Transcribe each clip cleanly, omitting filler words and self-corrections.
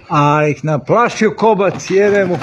A ih naplašio kobac, jebe mu.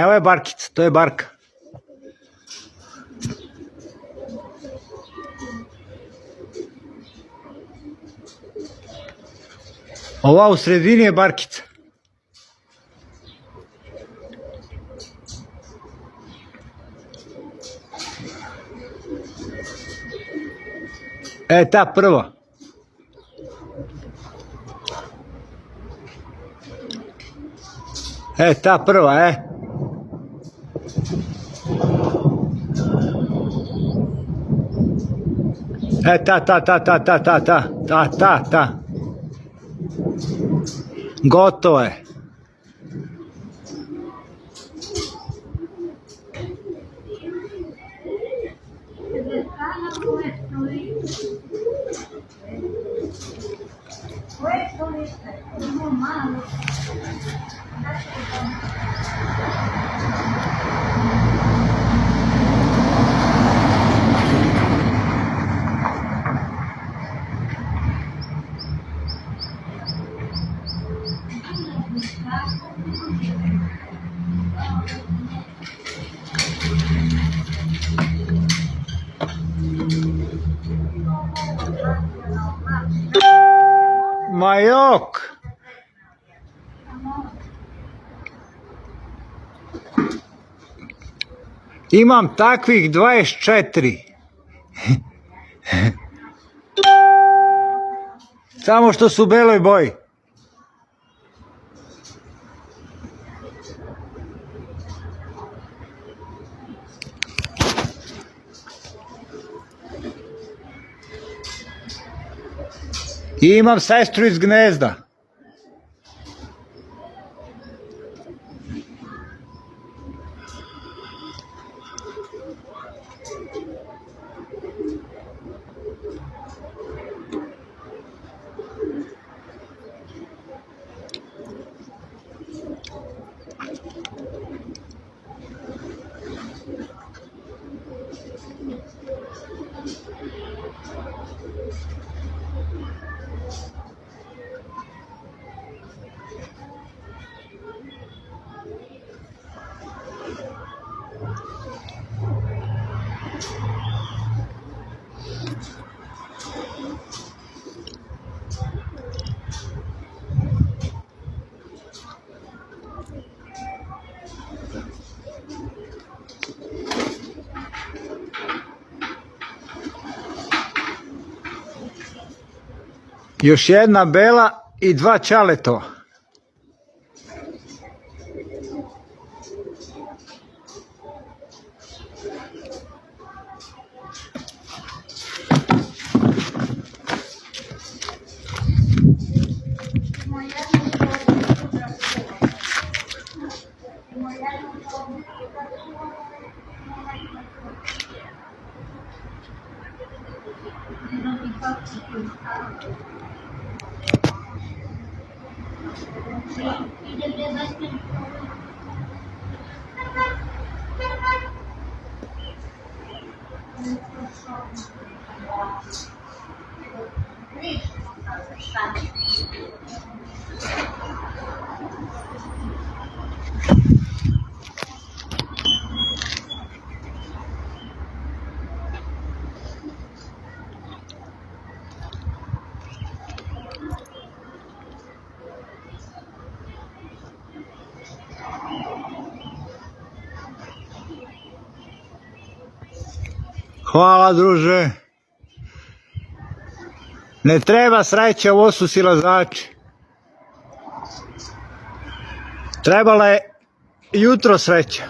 evo je barkica, to je barka. Ova u sredini je barkica. Ta prva. Ta prva, ta. Gotovo je. Majok. Imam takvih 24. Samo što su u beloj boji. I imam sestru iz gnezda. Još jedna bela i 2 čaletova. Hvala, druže. Ne treba sreća, ovo su silazači. Trebala je jutro sreća.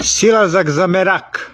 Silazak za merak.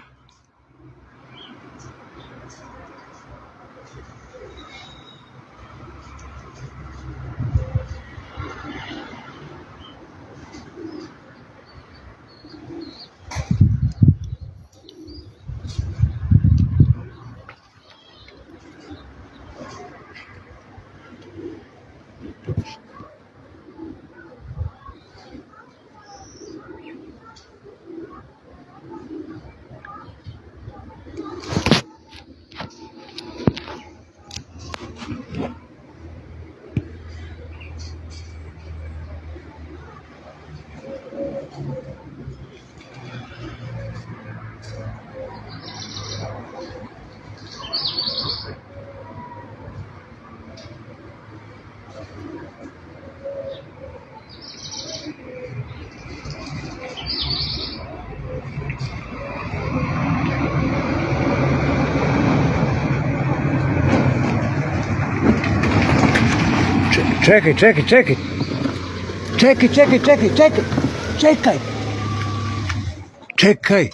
Čekaj.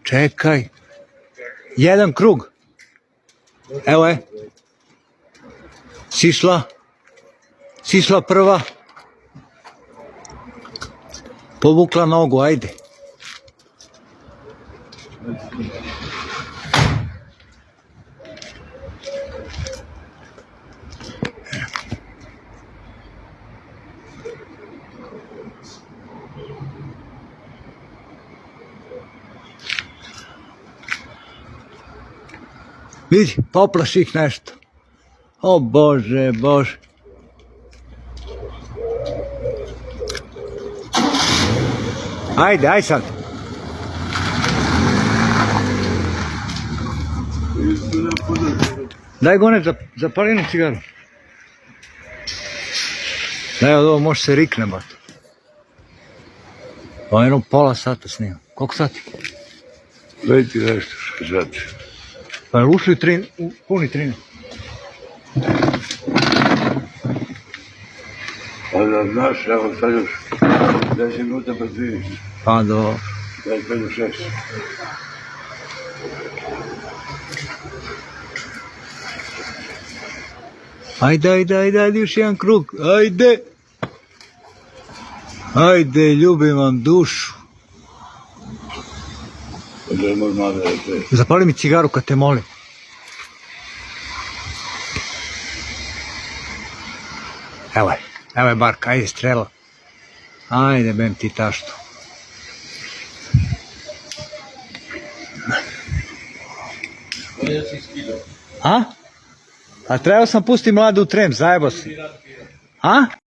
Čekaj. Jedan krug. Evo je. Sišla prva. Povukla nogu, ajde. Vidi, poplaši ih nešto. O Bože. Ajde sad. Daj Gone, zapali jednu cigaru. Daj, od ovo može se rikne, bat. Ovo jedno pola sata snimam. Koliko sati? Već nešto sati. Pa je ušli puni 13. Pa da znaš, evo sad još 10 minuta pa 3. Pa do... 25 do 6. Ajde, još jedan krug. Ajde, ljubim vam dušu. Zapali mi cigaru kad te molim. Evo je Barka, ajde strela. Ajde, bem ti taštu. A? A trebao sam pustiti mladu u trem, zajebo si. A?